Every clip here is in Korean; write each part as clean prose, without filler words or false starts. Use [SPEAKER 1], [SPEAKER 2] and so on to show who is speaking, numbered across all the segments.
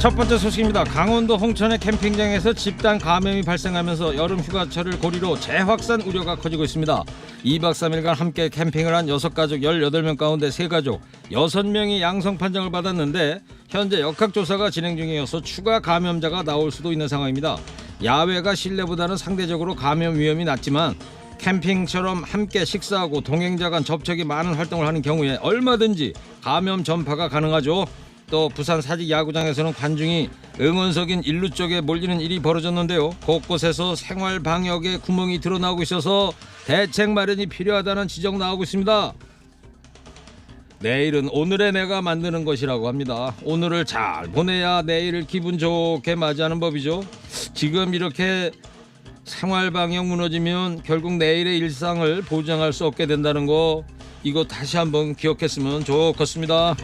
[SPEAKER 1] 첫 번째 소식입니다. 강원도 홍천의 캠핑장에서 집단 감염이 발생하면서 여름 휴가철을 고리로 재확산 우려가 커지고 있습니다. 2박 3일간 함께 캠핑을 한 6가족 18명 가운데 3가족 6명이 양성 판정을 받았는데 현재 역학조사가 진행 중이어서 추가 감염자가 나올 수도 있는 상황입니다. 야외가 실내보다는 상대적으로 감염 위험이 낮지만 캠핑처럼 함께 식사하고 동행자 간 접촉이 많은 활동을 하는 경우에 얼마든지 감염 전파가 가능하죠. 또 부산 사직 야구장에서는 관중이 응원석인 일루 쪽에 몰리는 일이 벌어졌는데요. 곳곳에서 생활 방역에 구멍이 드러나고 있어서 대책 마련이 필요하다는 지적 나오고 있습니다. 내일은 오늘의 내가 만드는 것이라고 합니다. 오늘을 잘 보내야 내일을 기분 좋게 맞이하는 법이죠. 지금 이렇게 생활 방역 무너지면 결국 내일의 일상을 보장할 수 없게 된다는 거, 이거 다시 한번 기억했으면 좋겠습니다.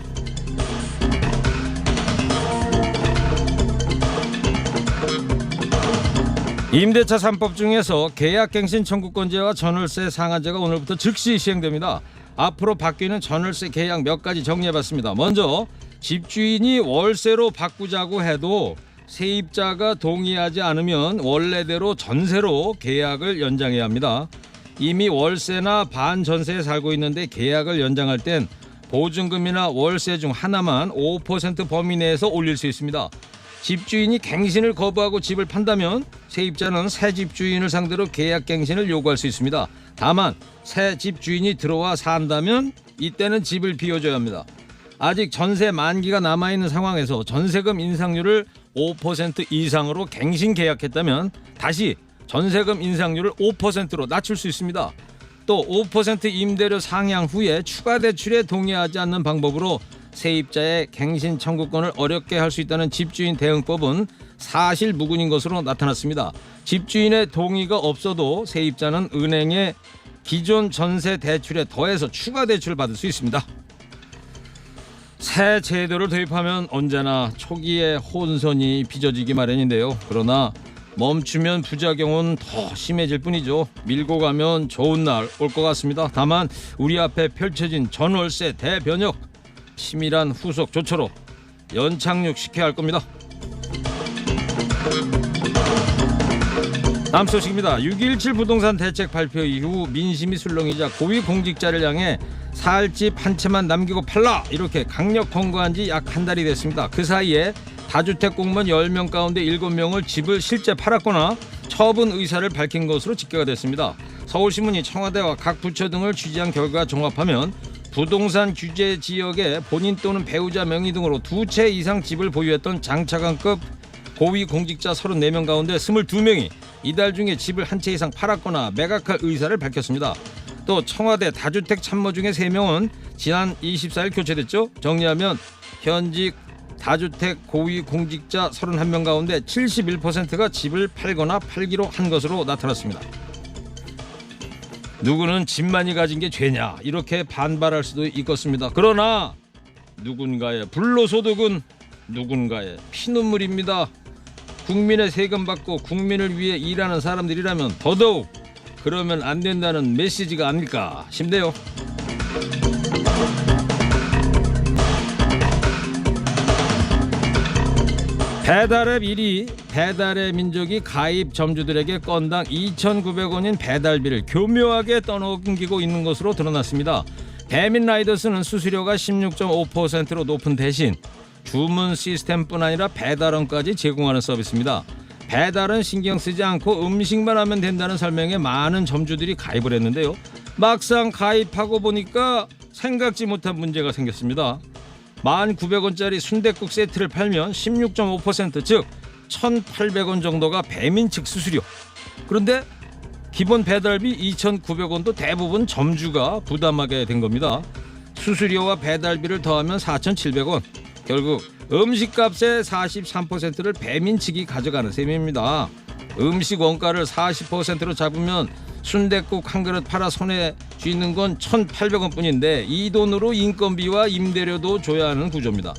[SPEAKER 1] 임대차 3법 중에서 계약갱신 청구권제와 전월세 상한제가 오늘부터 즉시 시행됩니다. 앞으로 바뀌는 전월세 계약 몇 가지 정리해봤습니다. 먼저 집주인이 월세로 바꾸자고 해도 세입자가 동의하지 않으면 원래대로 전세로 계약을 연장해야 합니다. 이미 월세나 반전세에 살고 있는데 계약을 연장할 땐 보증금이나 월세 중 하나만 5% 범위 내에서 올릴 수 있습니다. 집주인이 갱신을 거부하고 집을 판다면 세입자는 새 집주인을 상대로 계약 갱신을 요구할 수 있습니다. 다만 새 집주인이 들어와 산다면 이때는 집을 비워줘야 합니다. 아직 전세 만기가 남아있는 상황에서 전세금 인상률을 5% 이상으로 갱신 계약했다면 다시 전세금 인상률을 5%로 낮출 수 있습니다. 또 5% 임대료 상향 후에 추가 대출에 동의하지 않는 방법으로 세입자의 갱신 청구권을 어렵게 할 수 있다는 집주인 대응법은 사실 무근인 것으로 나타났습니다. 집주인의 동의가 없어도 세입자는 은행에 기존 전세 대출에 더해서 추가 대출을 받을 수 있습니다. 새 제도를 도입하면 언제나 초기에 혼선이 빚어지기 마련인데요. 그러나 멈추면 부작용은 더 심해질 뿐이죠. 밀고 가면 좋은 날 올 것 같습니다. 다만 우리 앞에 펼쳐진 전월세 대변혁, 치밀한 후속 조처로 연착륙 시켜야 할 겁니다. 다음 소식입니다. 6.17 부동산 대책 발표 이후 민심이 술렁이자 고위공직자를 향해 살 집 한 채만 남기고 팔라, 이렇게 강력 권고한 지 약 한 달이 됐습니다. 그 사이에 다주택 공무원 10명 가운데 7명을 집을 실제 팔았거나 처분 의사를 밝힌 것으로 집계가 됐습니다. 서울신문이 청와대와 각 부처 등을 취재한 결과 종합하면 부동산 규제 지역에 본인 또는 배우자 명의 등으로 2채 이상 집을 보유했던 장차관급 고위공직자 34명 가운데 22명이 이달 중에 집을 한 채 이상 팔았거나 매각할 의사를 밝혔습니다. 또 청와대 다주택 참모 중에 3명은 지난 24일 교체됐죠. 정리하면 현직 다주택 고위공직자 31명 가운데 71%가 집을 팔거나 팔기로 한 것으로 나타났습니다. 누구는 집만이 가진 게 죄냐, 이렇게 반발할 수도 있겠습니다. 그러나 누군가의 불로소득은 누군가의 피눈물입니다. 국민의 세금 받고 국민을 위해 일하는 사람들이라면 더더욱 그러면 안 된다는 메시지가 아닐까 싶네요. 배달앱 1위 배달의 민족이 가입 점주들에게 건당 2,900원인 배달비를 교묘하게 떠넘기고 있는 것으로 드러났습니다. 배민 라이더스는 수수료가 16.5%로 높은 대신 주문 시스템뿐 아니라 배달원까지 제공하는 서비스입니다. 배달은 신경 쓰지 않고 음식만 하면 된다는 설명에 많은 점주들이 가입을 했는데요. 막상 가입하고 보니까 생각지 못한 문제가 생겼습니다. 1,900원짜리 순댓국 세트를 팔면 16.5%, 즉 1,800원 정도가 배민 측 수수료. 그런데 기본 배달비 2,900원도 대부분 점주가 부담하게 된 겁니다. 수수료와 배달비를 더하면 4,700원. 결국 음식값의 43%를 배민 측이 가져가는 셈입니다. 음식 원가를 40%로 잡으면 순댓국 한 그릇 팔아 손에 쥐는 건 1,800원 뿐인데 이 돈으로 인건비와 임대료도 줘야 하는 구조입니다.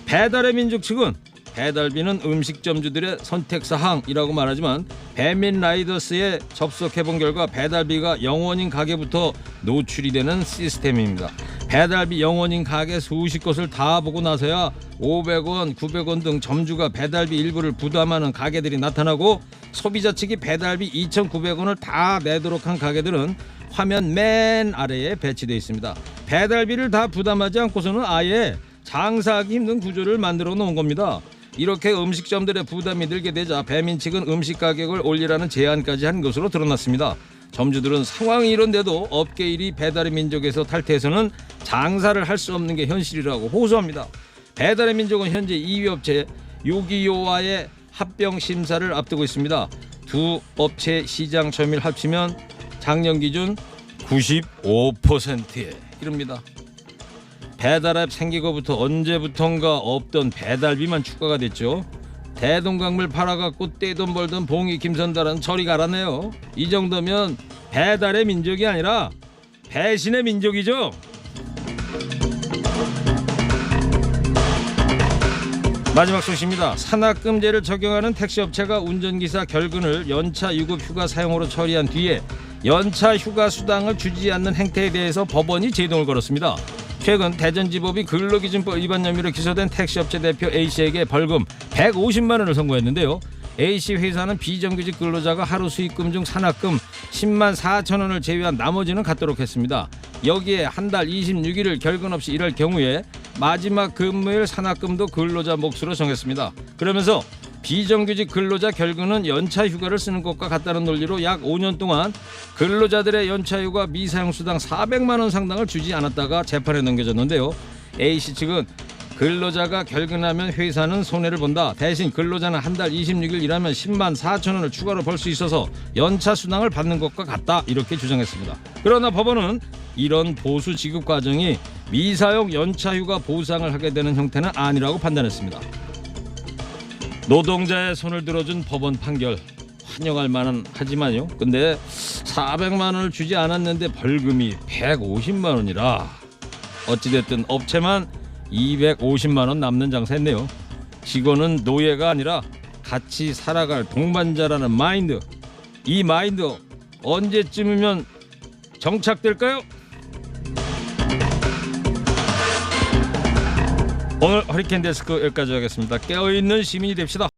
[SPEAKER 1] 배달의 민족 측은 배달비는 음식점주들의 선택사항이라고 말하지만 배민 라이더스에 접속해본 결과 배달비가 영원인 가게부터 노출이 되는 시스템입니다. 배달비 0원인 가게 수십 곳을 다 보고 나서야 500원, 900원 등 점주가 배달비 일부를 부담하는 가게들이 나타나고 소비자 측이 배달비 2,900원을 다 내도록 한 가게들은 화면 맨 아래에 배치되어 있습니다. 배달비를 다 부담하지 않고서는 아예 장사하기 힘든 구조를 만들어 놓은 겁니다. 이렇게 음식점들의 부담이 늘게 되자 배민 측은 음식 가격을 올리라는 제안까지 한 것으로 드러났습니다. 점주들은 상황이 이런데도 업계 1위 배달의 민족에서 탈퇴해서는 장사를 할 수 없는 게 현실이라고 호소합니다. 배달의 민족은 현재 2위 업체 요기요와의 합병 심사를 앞두고 있습니다. 두 업체 시장 점유율 합치면 작년 기준 95%에 이릅니다. 배달앱 생기고부터 언제부턴가 없던 배달비만 추가가 됐죠. 대동강물 팔아갖고 떼돈 벌던 봉이 김선달은 저리 가라네요. 이 정도면 배달의 민족이 아니라 배신의 민족이죠. 마지막 소식입니다. 산악금제를 적용하는 택시업체가 운전기사 결근을 연차 유급 휴가 사용으로 처리한 뒤에 연차 휴가 수당을 주지 않는 행태에 대해서 법원이 제동을 걸었습니다. 최근 대전지법이 근로기준법 위반 혐의로 기소된 택시업체 대표 A씨에게 벌금 150만 원을 선고했는데요. A씨 회사는 비정규직 근로자가 하루 수익금 중 산악금 10만 4천 원을 제외한 나머지는 갖도록 했습니다. 여기에 한 달 26일을 결근 없이 일할 경우에 마지막 근무일 산악금도 근로자 몫으로 정했습니다. 그러면서 비정규직 근로자 결근은 연차 휴가를 쓰는 것과 같다는 논리로 약 5년 동안 근로자들의 연차 휴가 미사용 수당 400만 원 상당을 주지 않았다가 재판에 넘겨졌는데요. A씨 측은 근로자가 결근하면 회사는 손해를 본다. 대신 근로자는 한 달 26일 일하면 10만 4천 원을 추가로 벌 수 있어서 연차 수당을 받는 것과 같다. 이렇게 주장했습니다. 그러나 법원은 이런 보수 지급 과정이 미사용 연차 휴가 보상을 하게 되는 형태는 아니라고 판단했습니다. 노동자의 손을 들어준 법원 판결 환영할 만은 하지만요. 근데 400만 원을 주지 않았는데 벌금이 150만 원이라 어찌됐든 업체만 250만 원 남는 장사했네요. 직원은 노예가 아니라 같이 살아갈 동반자라는 마인드. 이 마인드 언제쯤이면 정착될까요? 오늘 허리케인 데스크 여기까지 하겠습니다. 깨어있는 시민이 됩시다.